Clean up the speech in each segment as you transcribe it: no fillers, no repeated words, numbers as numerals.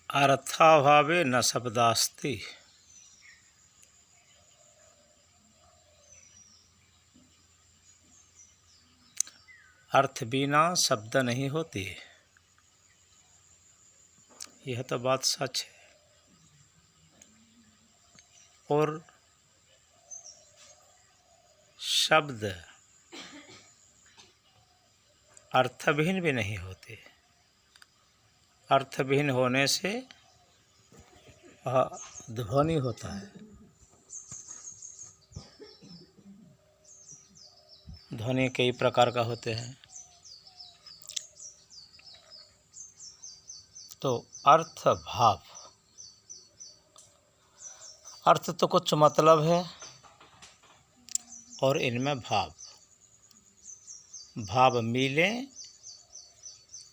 अर्थाभावे न शब्दास्ति। अर्थ बिना शब्द नहीं होती। यह तो बात सच है। और शब्द अर्थविहीन भी नहीं होते। अर्थविहीन होने से ध्वनि होता है। ध्वनि कई प्रकार का होते हैं। तो अर्थ भाव, अर्थ तो कुछ मतलब है और इनमें भाव, भाव मिले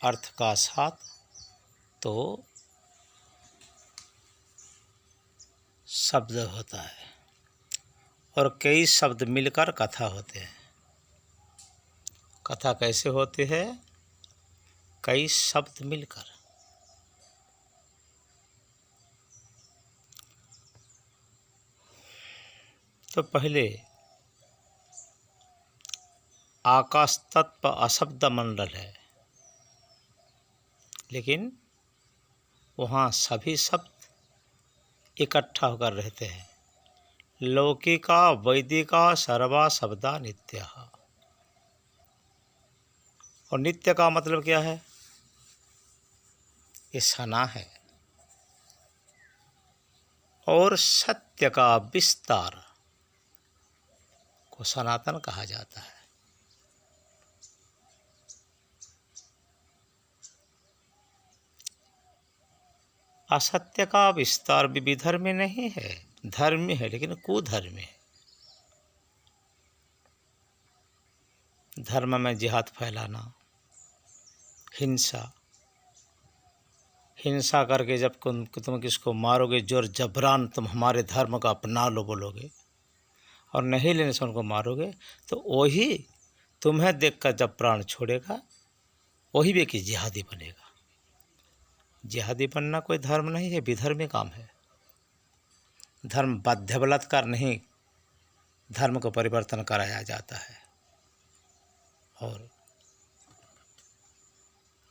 अर्थ का साथ तो शब्द होता है। और कई शब्द मिलकर कथा होते हैं। कथा कैसे होती है? कई शब्द मिलकर। तो पहले आकाश तत्व अशब्द मंडल है, लेकिन वहाँ सभी शब्द इकट्ठा होकर रहते हैं। लौकिका वैदिका सर्वा शब्दा नित्य। और नित्य का मतलब क्या है? ये सना है। और सत्य का विस्तार को सनातन कहा जाता है। असत्य का विस्तार भी विधर्म में नहीं है, धर्म में है, लेकिन कुधर्म है। धर्म में जिहाद फैलाना, हिंसा, हिंसा करके जब तुम किसको मारोगे, जोर जबरान तुम हमारे धर्म का अपना लो बोलोगे और नहीं लेने से उनको मारोगे, तो वही तुम्हें देखकर जब प्राण छोड़ेगा वही भी कि जिहादी बनेगा। जिहादी बनना कोई धर्म नहीं है, विधर्मी काम है। धर्म बाध्य बलात्कार नहीं, धर्म को परिवर्तन कराया जाता है। और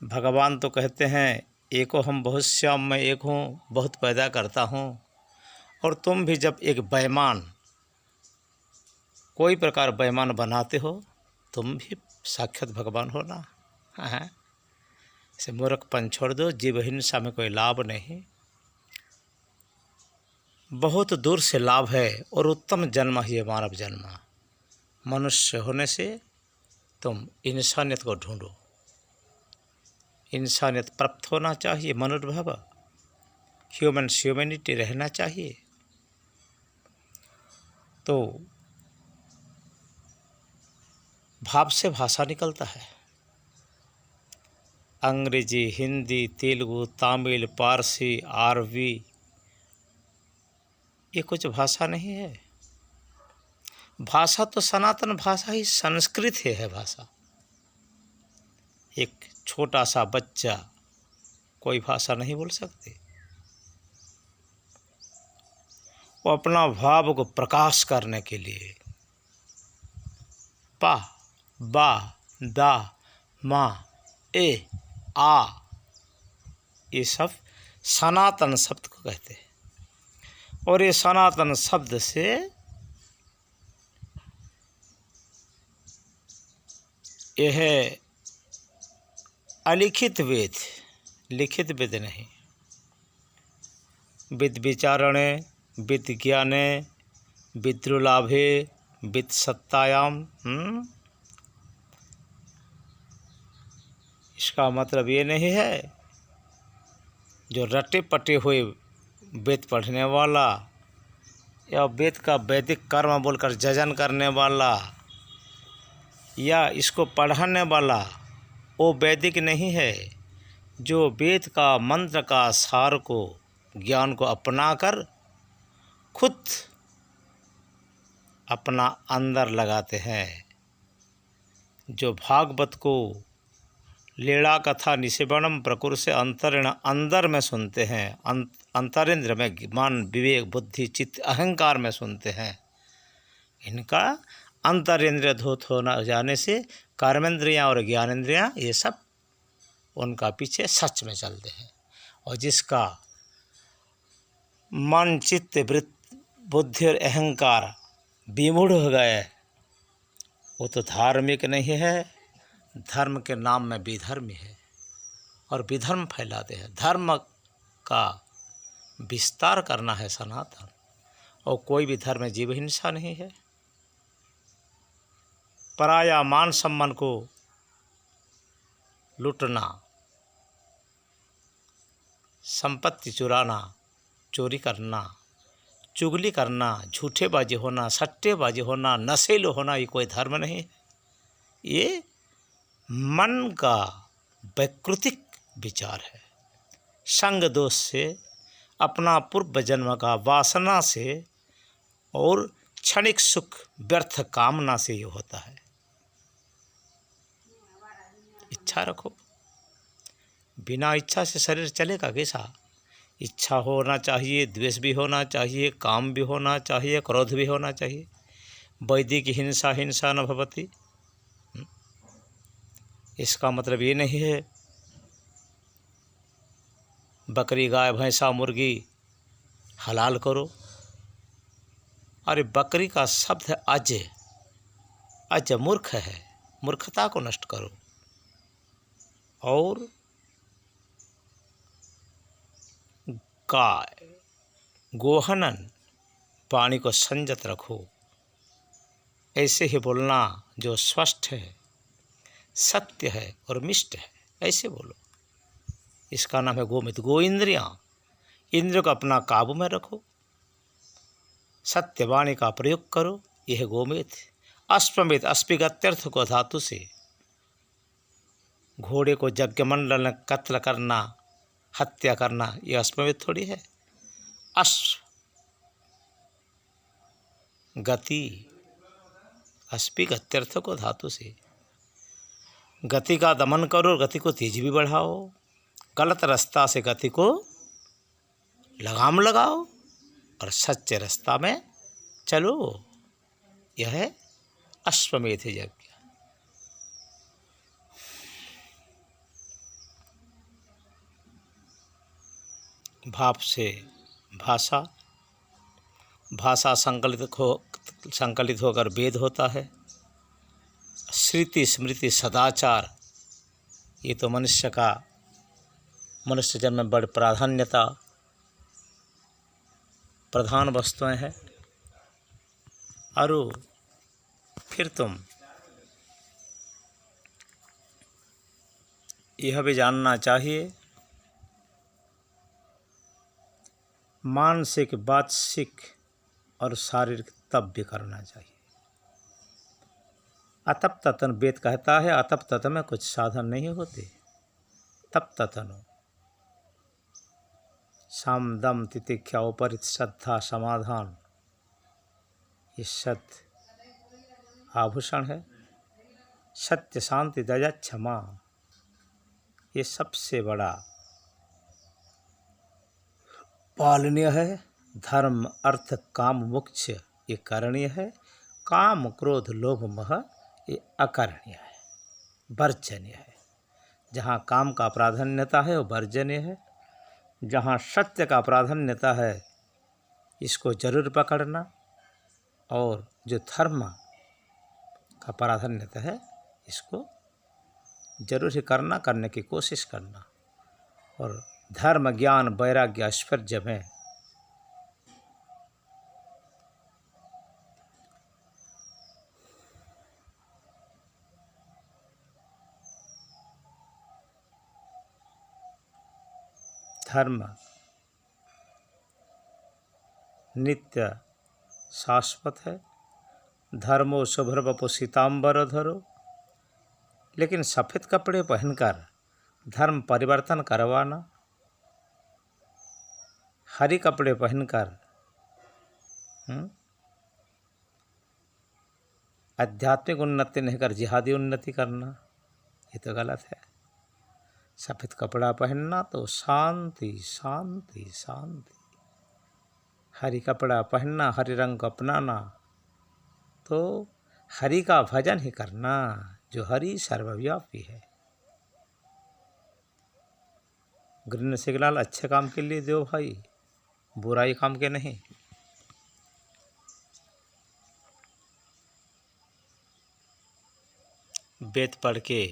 भगवान तो कहते हैं एको हम बहुत श्याम, मैं एक हूँ, बहुत पैदा करता हूँ। और तुम भी जब एक बेईमान, कोई प्रकार बेईमान बनाते हो, तुम भी साक्षात भगवान हो ना। हाँ, इसे मूर्खपन छोड़ दो, जीव हिंसा में कोई लाभ नहीं। बहुत दूर से लाभ है और उत्तम जन्म ही है मानव जन्म। मनुष्य होने से तुम इंसानियत को ढूंढो। इंसानियत प्राप्त होना चाहिए, मनुर्भव, ह्यूमैनिटी रहना चाहिए। तो भाव से भाषा निकलता है। अंग्रेजी, हिंदी, तेलुगु, तमिल, पारसी, अरबी, ये कुछ भाषा नहीं है। भाषा तो सनातन भाषा ही संस्कृत है भाषा। एक छोटा सा बच्चा कोई भाषा नहीं बोल सकते। वो अपना भाव को प्रकाश करने के लिए पा, बा, दा, मा, ए, आ, ये सब सनातन शब्द को कहते हैं। और ये सनातन शब्द से यह है अलिखित वेद, लिखित वेद नहीं। विद विचारणे, विद ज्ञाने, विद्रुलाभे, विद सत्तायाम। इसका मतलब ये नहीं है जो रटे पटे हुए वेद पढ़ने वाला या वेद का वैदिक कर्म बोलकर जजन करने वाला या इसको पढ़ाने वाला वो वैदिक नहीं है। जो वेद का मंत्र का सार को, ज्ञान को अपनाकर खुद अपना अंदर लगाते हैं। जो भागवत को लीला कथा निशिवणम प्रकुर से अंतरिण अंदर में सुनते हैं, अंतरिंद्र में मन विवेक बुद्धि चित्त अहंकार में सुनते हैं। इनका अंतरिंद्रिय धूत होना जाने से कर्मेंद्रियाँ और ज्ञानेंद्रियाँ ये सब उनका पीछे सच में चलते हैं। और जिसका मन चित्त बुद्धि और अहंकार विमूढ़ हो गए वो तो धार्मिक नहीं है, धर्म के नाम में विधर्मी है और विधर्म फैलाते हैं। धर्म का विस्तार करना है सनातन, और कोई भी धर्म जीव हिंसा नहीं है। पराया मान सम्मान को लूटना, संपत्ति चुराना, चोरी करना, चुगली करना, झूठेबाजी होना, सट्टेबाजी होना, नशेलू होना, ये कोई धर्म नहीं है। ये मन का वैकृतिक विचार है। संग दोष से, अपना पूर्व जन्म का वासना से और क्षणिक सुख व्यर्थ कामना से ये होता है। इच्छा रखो, बिना इच्छा से शरीर चलेगा कैसा? इच्छा होना चाहिए, द्वेष भी होना चाहिए, काम भी होना चाहिए, क्रोध भी होना चाहिए। वैदिक हिंसा हिंसा न भवति, इसका मतलब ये नहीं है बकरी गाय भैंसा मुर्गी हलाल करो। अरे बकरी का शब्द है अज, अज मूर्ख है, मूर्खता को नष्ट करो। और गाय गोहनन, वाणी को संयत रखो। ऐसे ही बोलना जो स्वस्थ है, सत्य है और मिष्ट है, ऐसे बोलो। इसका नाम है गोमित। गो इंद्रियाँ, इंद्र को अपना काबू में रखो, सत्यवाणी का प्रयोग करो, यह है गोमित। अश्वमेध, अश्विगत्यर्थ को धातु से, घोड़े को यज्ञ मंडल में कत्ल करना, हत्या करना, यह अश्वमेध थोड़ी है। अश्व गति, अश्विगत्यर्थ को धातु से, गति का दमन करो, गति को तेज भी बढ़ाओ। गलत रास्ता से गति को लगाम लगाओ और सच्चे रास्ता में चलो। यह है अश्वमेध यज्ञ। भाव से भाषा, भाषा संकलित होकर वेद होता है। श्रुति स्मृति सदाचार, ये तो मनुष्य जन्म में बड़ प्राधान्यता प्रधान वस्तुएं हैं। और फिर तुम यह भी जानना चाहिए, मानसिक वाचिक और शारीरिक तप भी करना चाहिए। अतप ततन वेद कहता है, अतप ततन में कुछ साधन नहीं होते। तप ततनो साम दम तितिक्षा उपरित श्रद्धा समाधान, ये सत्य आभूषण है। सत्य शांति दया क्षमा, ये सबसे बड़ा पालनीय है। धर्म अर्थ काम मोक्ष ये करणीय है। काम क्रोध लोभ मोह ये अकरणीय है, वर्जनीय है। जहाँ काम का प्राधान्यता है वो वर्जनीय है। जहाँ सत्य का प्राधान्यता है इसको जरूर पकड़ना, और जो धर्म का प्राधान्यता है इसको जरूर ही करने की कोशिश करना। और धर्म ज्ञान वैराग्य ऐश्वर्य में धर्म नित्य शाश्वत है। धर्मो शुभ्रवपु सीतांबर धरो, लेकिन सफ़ेद कपड़े पहनकर धर्म परिवर्तन करवाना, हरी कपड़े पहनकर आध्यात्मिक उन्नति नहीं कर जिहादी उन्नति करना, ये तो गलत है। सफ़ेद कपड़ा पहनना तो शांति शांति शांति, हरी कपड़ा पहनना, हरी रंग को अपनाना तो हरि का भजन ही करना, जो हरि सर्वव्यापी है। गुरु सिंहलाल अच्छे काम के लिए दो भाई, बुराई काम के नहीं। वेद पढ़ के,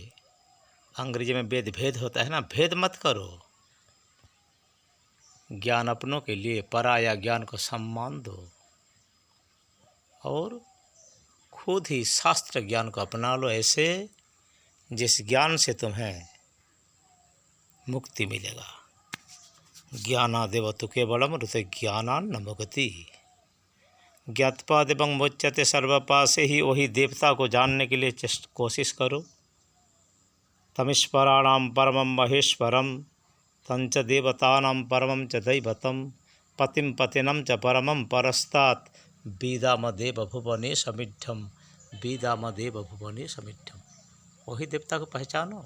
अंग्रेजी में वेद भेद होता है ना, भेद मत करो। ज्ञान अपनों के लिए, पराया ज्ञान को सम्मान दो और खुद ही शास्त्र ज्ञान को अपना लो, ऐसे जिस ज्ञान से तुम्हें मुक्ति मिलेगा। ज्ञानादेव तु केवलम ऋते ज्ञानान न मुक्ति, ज्ञातपाद एवं मोच्यते सर्वपाप से ही वही देवता को जानने के लिए कोशिश करो। तमीश्वराणाम परमं महेश्वरम तंच देवतानां परमं च दैवतम पतिम पतिनम च परमं परस्तात् बीदामदेव भुवने समिद्धम, बीदामदेव भुवने समिद्धम। वही देवता को पहचानो,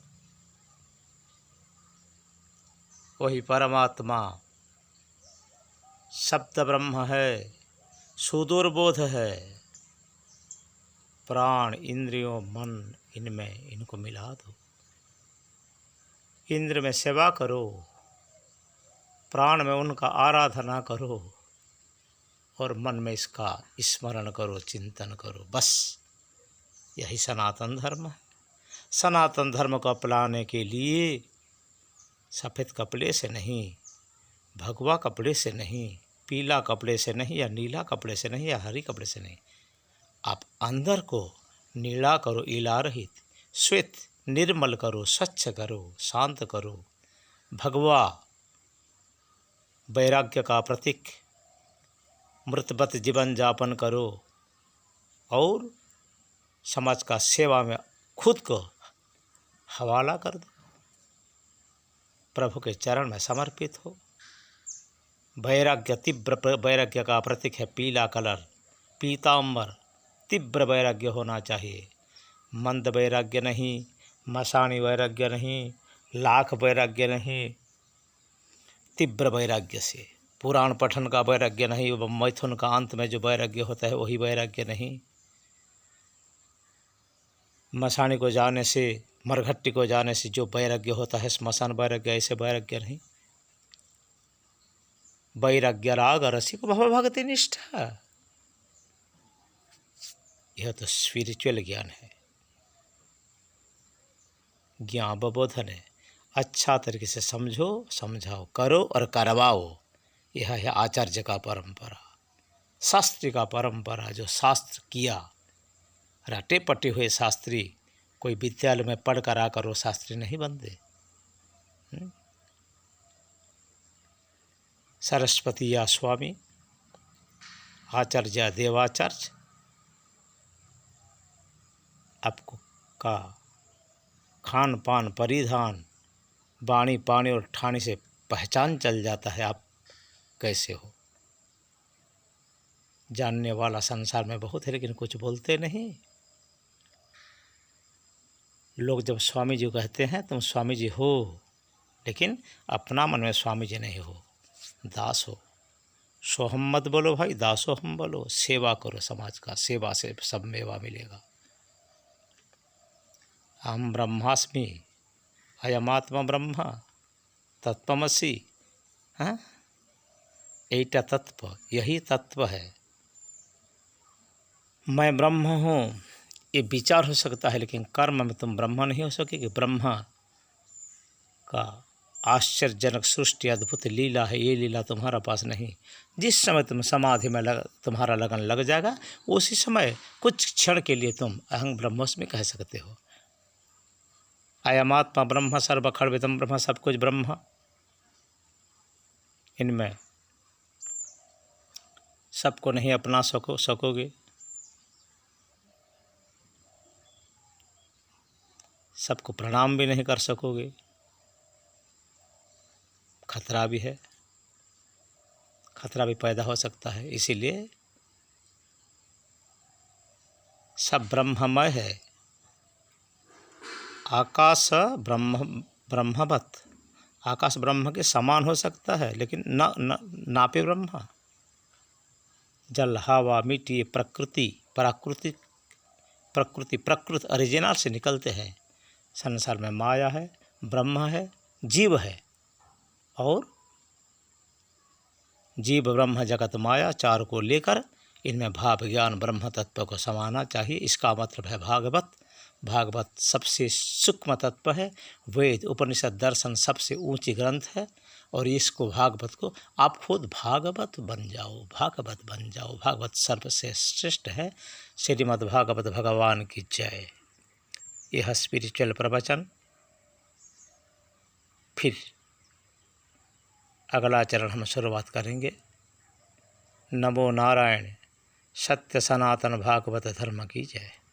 वही परमात्मा शब्द ब्रह्म है, सुदूरबोध है। प्राण इंद्रियों मन इनमें इनको मिला दो। इंद्र में सेवा करो, प्राण में उनका आराधना करो और मन में इसका स्मरण करो, चिंतन करो। बस यही सनातन धर्म है। सनातन धर्म को अपनाने के लिए सफ़ेद कपड़े से नहीं, भगवा कपड़े से नहीं, पीला कपड़े से नहीं, या नीला कपड़े से नहीं, या हरी कपड़े से नहीं, आप अंदर को नीला करो, इला रहित, श्वेत निर्मल करो, स्वच्छ करो, शांत करो। भगवा वैराग्य का प्रतीक, मृतवत जीवन जापन करो और समाज का सेवा में खुद को हवाला कर दो। प्रभु के चरण में समर्पित हो। वैराग्य, तीव्र वैराग्य का प्रतीक है पीला कलर, पीताम्बर। तीव्र वैराग्य होना चाहिए, मंद वैराग्य नहीं, मसाणी वैराग्य नहीं, लाख वैराग्य नहीं। तीव्र वैराग्य से, पुराण पठन का वैराग्य नहीं, मैथुन का अंत में जो वैराग्य होता है वही वैराग्य नहीं। मसाणी को जाने से, मरघट्टी को जाने से जो वैराग्य होता है स्मशान वैराग्य, ऐसे वैराग्य नहीं। वैराग्य राग रसिक भव भक्ति निष्ठा, यह तो स्पिरिचुअल ज्ञान है, ज्ञान बोधन है। अच्छा तरीके से समझो, समझाओ, करो और करवाओ। यह है आचार्य का परंपरा, शास्त्री का परंपरा। जो शास्त्र किया, रटे पटे हुए शास्त्री कोई विद्यालय में पढ़ कर आकर वो शास्त्री नहीं बनते। सरस्वती या स्वामी, आचार्य देवाचार्य, आपको का खान पान परिधान, वाणी पानी और ठाणी से पहचान चल जाता है आप कैसे हो। जानने वाला संसार में बहुत है, लेकिन कुछ बोलते नहीं। लोग जब स्वामी जी कहते हैं तुम स्वामी जी हो, लेकिन अपना मन में स्वामी जी नहीं हो, दास हो। सोहम मत बोलो भाई, दासो हम बोलो। सेवा करो समाज का, सेवा से सब मेवा मिलेगा। अहम ब्रह्मास्मि अयमात्मा ब्रह्म तत्वमसि। हाँ, एटा तत्व, यही तत्व है। मैं ब्रह्म हूँ, ये विचार हो सकता है, लेकिन कर्म में तुम ब्रह्म नहीं हो सकेगी। ब्रह्मा का आश्चर्यजनक सृष्टि अद्भुत लीला है, ये लीला तुम्हारा पास नहीं। जिस समय तुम समाधि में तुम्हारा लगन लग जाएगा, उसी समय कुछ क्षण के लिए तुम अहं ब्रह्मोस्मि कह सकते हो। अयमात्मा ब्रह्म सर्वखण्डितम ब्रह्म, सब कुछ ब्रह्म। इनमें सबको नहीं अपना सकोगे, सबको प्रणाम भी नहीं कर सकोगे, खतरा भी है, खतरा भी पैदा हो सकता है। इसीलिए सब ब्रह्ममय है। आकाश ब्रह्म ब्रह्मवत, आकाश ब्रह्म के समान हो सकता है लेकिन नापे ब्रह्म। जल, हवा, मिट्टी, प्रकृति प्रकृत ओरिजिनल से निकलते हैं। संसार में माया है, ब्रह्म है, जीव है, और जीव ब्रह्म जगत माया चार को लेकर इनमें भाव ज्ञान ब्रह्म तत्व को समाना चाहिए। इसका मतलब है भागवत। भागवत सबसे सूक्ष्म तत्व है। वेद, उपनिषद, दर्शन सबसे ऊंची ग्रंथ है, और इसको भागवत को आप खुद भागवत बन जाओ, भागवत बन जाओ। भागवत सर्वसे श्रेष्ठ है। श्रीमद् भागवत भगवान की जय। यह स्पिरिचुअल प्रवचन। फिर अगला चरण हम शुरुआत करेंगे। नमो नारायण। सत्य सनातन भागवत धर्म की जय।